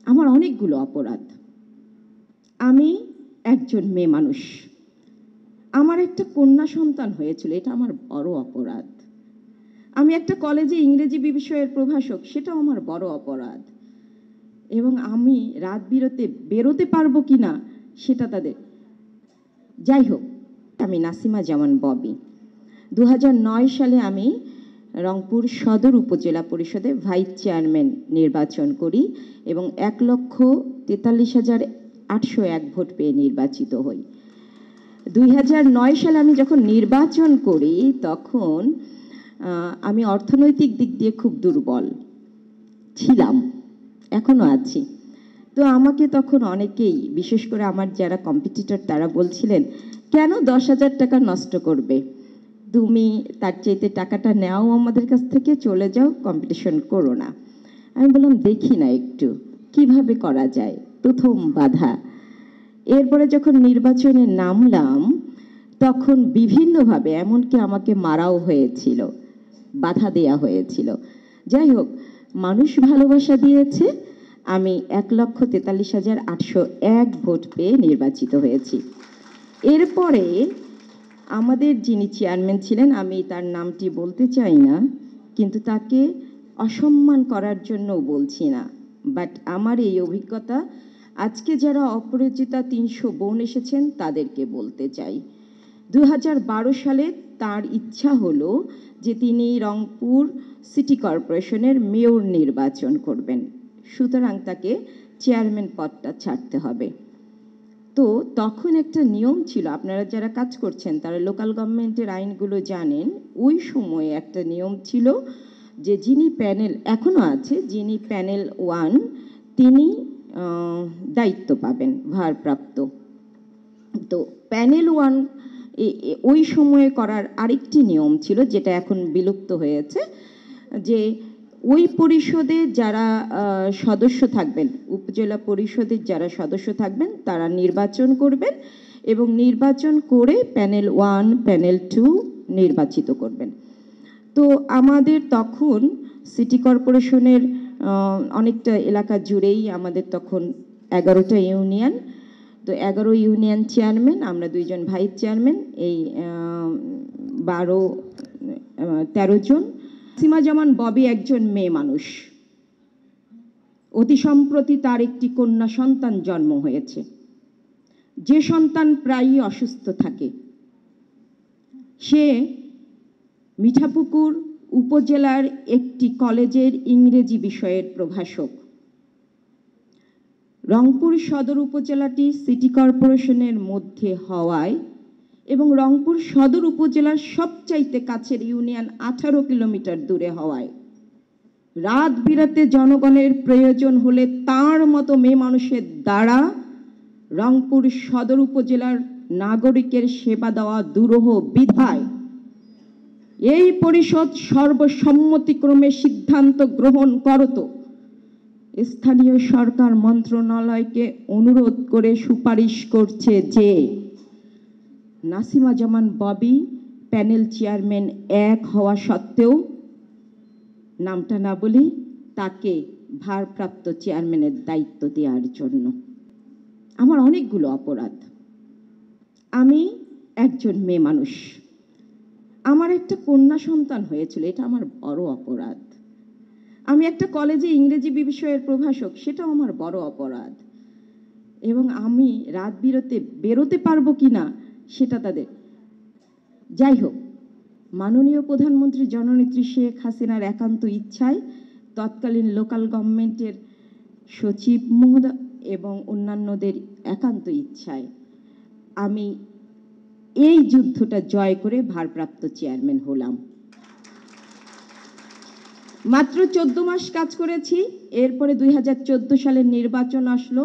আমার অনেকগুলো অপরাধ। আমি একজন মেয়ে মানুষ, আমার একটা কন্যা সন্তান হয়েছিল, এটা আমার বড় অপরাধ। আমি একটা কলেজে ইংরেজি বিষয়ের প্রভাষক, সেটাও আমার বড় অপরাধ। এবং আমি রাত বেরোতে পারবো কিনা সেটা তাদের। যাই হোক, আমি নাসিমা জামান ববি। 2009 সালে আমি রংপুর সদর উপজেলা পরিষদে ভাইস চেয়ারম্যান নির্বাচন করি এবং 1,43,801 ভোট পেয়ে নির্বাচিত হই। 2009 সালে আমি যখন নির্বাচন করি তখন আমি অর্থনৈতিক দিক দিয়ে খুব দুর্বল ছিলাম, এখনো আছি। তো আমাকে তখন অনেকেই, বিশেষ করে আমার যারা কম্পিটিটর, তারা বলছিলেন, কেন 10,000 টাকা নষ্ট করবে, তুমি তার চাইতে টাকাটা নেও আমাদের কাছ থেকে, চলে যাও, কম্পিটিশন করো না। আমি বললাম দেখি না একটু কিভাবে করা যায়, প্রথম বাধা। এরপরে যখন নির্বাচনে নামলাম তখন বিভিন্নভাবে, এমনকি আমাকে মারাও হয়েছিল, বাধা দেয়া হয়েছিল। যাই হোক, মানুষ ভালোবাসা দিয়েছে, আমি 1,43,801 ভোট পেয়ে নির্বাচিত হয়েছি। এরপরে আমাদের যিনি চেয়ারম্যান ছিলেন, আমি তার নামটি বলতে চাই না, কিন্তু তাকে অসম্মান করার জন্যও বলছি না, বাট আমার এই অভিজ্ঞতা আজকে যারা অপরাজিতা 300 বোন এসেছেন তাদেরকে বলতে চাই। 2012 সালে তার ইচ্ছা হলো যে তিনি রংপুর সিটি কর্পোরেশনের মেয়র নির্বাচন করবেন, সুতরাং তাকে চেয়ারম্যান পদটা ছাড়তে হবে। তো তখন একটা নিয়ম ছিল, আপনারা যারা কাজ করছেন তারা লোকাল গভর্নমেন্টের আইনগুলো জানেন। ওই সময়ে একটা নিয়ম ছিল যে যিনি প্যানেল, এখনো আছে, যিনি প্যানেল 1 তিনি দায়িত্ব পাবেন ভারপ্রাপ্ত। তো প্যানেল 1 ওই সময়ে করার আরেকটি নিয়ম ছিল, যেটা এখন বিলুপ্ত হয়েছে, যে ওই পরিষদে যারা সদস্য থাকবেন, উপজেলা পরিষদের যারা সদস্য থাকবেন তারা নির্বাচন করবেন এবং নির্বাচন করে প্যানেল 1 প্যানেল 2 নির্বাচিত করবেন। তো আমাদের তখন সিটি কর্পোরেশনের অনেকটা এলাকা জুড়েই আমাদের তখন 11টা ইউনিয়ন। তো 11 ইউনিয়ন চেয়ারম্যান, আমরা 2 জন ভাইস চেয়ারম্যান, এই 13 জন। নাসিমা জামান ববি একজন মেয়ে মানুষ, অতি সম্প্রতি তার একটি কন্যা সন্তান জন্ম হয়েছে, যে সন্তান প্রায়ই অসুস্থ থাকে। সে মিঠাপুকুর উপজেলার একটি কলেজের ইংরেজি বিষয়ের প্রভাষক। রংপুর সদর উপজেলাটি সিটি কর্পোরেশনের মধ্যে হওয়ায় এবং রংপুর সদর উপজেলার সবচাইতে কাছের ইউনিয়ন 18 কিলোমিটার দূরে হওয়ায় রাত বিরাতে জনগণের প্রয়োজন হলে তার মতো মেয়ে মানুষের দ্বারা রংপুর সদর উপজেলার নাগরিকের সেবা দেওয়া দুরূহ বিধায় এই পরিষদ সর্বসম্মতিক্রমে সিদ্ধান্ত গ্রহণ করত স্থানীয় সরকার মন্ত্রণালয়কে অনুরোধ করে সুপারিশ করছে যে নাসিমা জামান ববি প্যানেল চেয়ারম্যান 1 হওয়া সত্ত্বেও, নামটা না বলি, তাকে ভারপ্রাপ্ত চেয়ারম্যানের দায়িত্ব দেওয়ার জন্য। আমার অনেকগুলো অপরাধ। আমি একজন মেয়ে মানুষ, আমার একটা কন্যা সন্তান হয়েছিল, এটা আমার বড় অপরাধ। আমি একটা কলেজে ইংরেজি বিষয়ের প্রভাষক, সেটাও আমার বড় অপরাধ। এবং আমি রাত বেরোতে পারবো কিনা সেটা তাদের। যাই হোক, মাননীয় প্রধানমন্ত্রী জননেত্রী শেখ হাসিনার একান্ত ইচ্ছায়, তৎকালীন লোকাল গভর্নমেন্টের সচিব মহোদয় এবং অন্যান্যদের একান্ত ইচ্ছায় আমি এই যুদ্ধটা জয় করে ভারপ্রাপ্ত চেয়ারম্যান হলাম। মাত্র 14 মাস কাজ করেছি। এরপরে 2014 সালের নির্বাচন আসলো,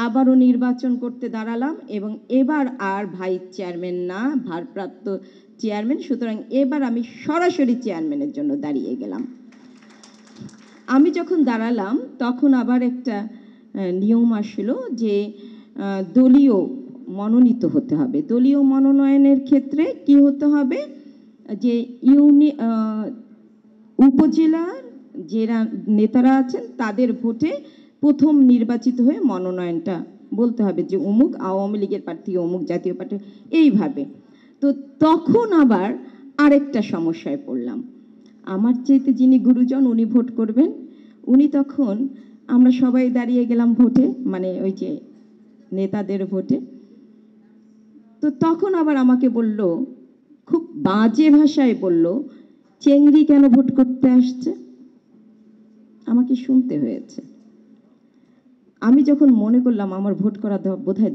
আবারও নির্বাচন করতে দাঁড়ালাম এবং এবার আর ভাইস চেয়ারম্যান না, ভারপ্রাপ্ত চেয়ারম্যান। সুতরাং এবার আমি সরাসরি চেয়ারম্যানের জন্য দাঁড়িয়ে গেলাম। আমি যখন দাঁড়ালাম তখন আবার একটা নিয়ম আসলো যে দলীয় মনোনীত হতে হবে। দলীয় মনোনয়নের ক্ষেত্রে কি হতে হবে, যে উপজেলার যারা নেতারা আছেন তাদের ভোটে প্রথম নির্বাচিত হয়ে মনোনয়নটা বলতে হবে যে অমুক আওয়ামী লীগের প্রার্থী, অমুক জাতীয় পার্টি, এইভাবে। তো তখন আবার আরেকটা সমস্যায় পড়লাম। আমার চাইতে যিনি গুরুজন, উনি ভোট করবেন, উনি তখন, আমরা সবাই দাঁড়িয়ে গেলাম ভোটে, মানে ওই যে নেতাদের ভোটে। তো তখন আবার আমাকে বলল, খুব বাজে ভাষায় বলল, চেংড়ি কেন ভোট করতে আসছে। আমাকে শুনতে হয়েছে। আমি যখন মনে করলাম আমার ভোট করা বোধহয়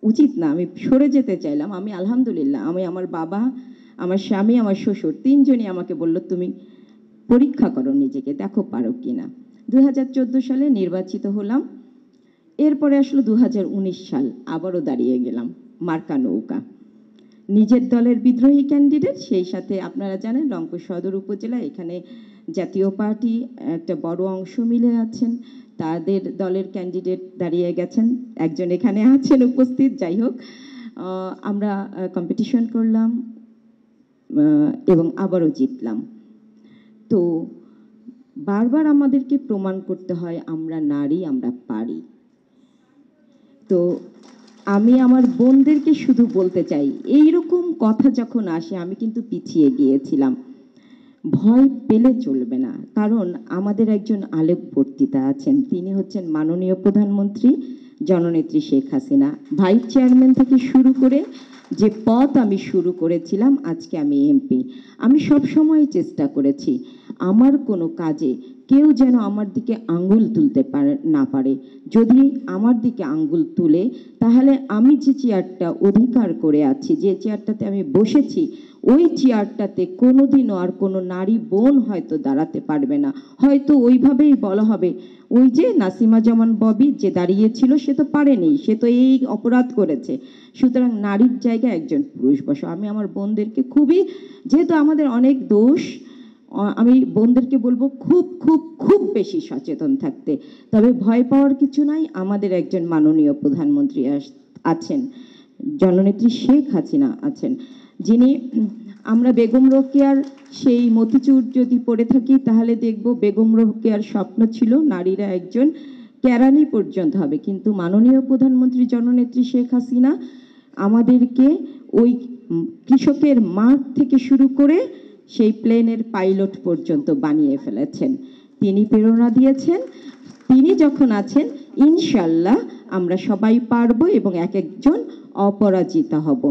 উচিত না, আমি সরে যেতে চাইলাম। আমি আলহামদুলিল্লাহ, আমি, আমার বাবা, আমার স্বামী, আমার শ্বশুর, তিনজনই আমাকে বলল, তুমি পরীক্ষা করো নিজেকে, দেখো পারো কিনা। 2014 সালে নির্বাচিত হলাম। এরপরে আসলো 2019 সাল, আবারও দাঁড়িয়ে গেলাম, মার্কা নৌকা। নিজের দলের বিদ্রোহী ক্যান্ডিডেট, সেই সাথে আপনারা জানেন রংপুর সদর উপজেলা, এখানে জাতীয় পার্টি একটা বড় অংশ মিলে আছেন, তাদের দলের ক্যান্ডিডেট দাঁড়িয়ে গেছেন, একজন এখানে আছেন উপস্থিত। যাই হোক, আমরা কম্পিটিশন করলাম এবং আবারও জিতলাম। তো বারবার আমাদেরকে প্রমাণ করতে হয় আমরা নারী, আমরা পারি। তো আমি আমার বোনদেরকে শুধু বলতে চাই, এইরকম কথা যখন আসে, আমি কিন্তু পিছিয়ে গিয়েছিলাম। ভয় পেলে চলবে না, কারণ আমাদের একজন আলেপ বক্তৃতা আছেন, তিনি হচ্ছেন মাননীয় প্রধানমন্ত্রী জননেত্রী শেখ হাসিনা। ভাইস চেয়ারম্যান থেকে শুরু করে যে পথ আমি শুরু করেছিলাম, আজকে আমি এমপি, আমি সব সময় চেষ্টা করেছি আমার কোনো কাজে কেউ যেন আমার দিকে আঙ্গুল তুলতে না পারে। যদি আমার দিকে আঙ্গুল তুলে, তাহলে আমি যে চেয়ারটা অধিকার করে আছি, যে চেয়ারটাতে আমি বসেছি, ওই চেয়ারটাতে কোনোদিনও আর কোনো নারী বোন হয়তো দাঁড়াতে পারবে না। হয়তো ওইভাবেই বলা হবে, ওই যে নাসিমা জামান ববি যে দাঁড়িয়েছিল, সে তো পারেনি, সে তো এই অপরাধ করেছে, সুতরাং নারীর জায়গায় একজন পুরুষ বসো। আমি আমার বোনদেরকে খুবই, যেহেতু আমাদের অনেক দোষ, আমি বোনদেরকে বলবো খুব খুব খুব বেশি সচেতন থাকতে। তবে ভয় পাওয়ার কিছু নাই, আমাদের একজন মাননীয় প্রধানমন্ত্রী আছেন, জননেত্রী শেখ হাসিনা আছেন, যিনি, আমরা বেগম রোকেয়ার সেই মতিচুর যদি পড়ে থাকি, তাহলে দেখব বেগম রোকেয়ার স্বপ্ন ছিল নারীরা একজন কেরানি পর্যন্ত হবে, কিন্তু মাননীয় প্রধানমন্ত্রী জননেত্রী শেখ হাসিনা আমাদেরকে ওই কৃষকের মাঠ থেকে শুরু করে সেই প্লেনের পাইলট পর্যন্ত বানিয়ে ফেলেছেন। তিনি প্রেরণা দিয়েছেন। তিনি যখন আছেন, ইনশাল্লাহ আমরা সবাই পারবো এবং এক একজন অপরাজিতা হব।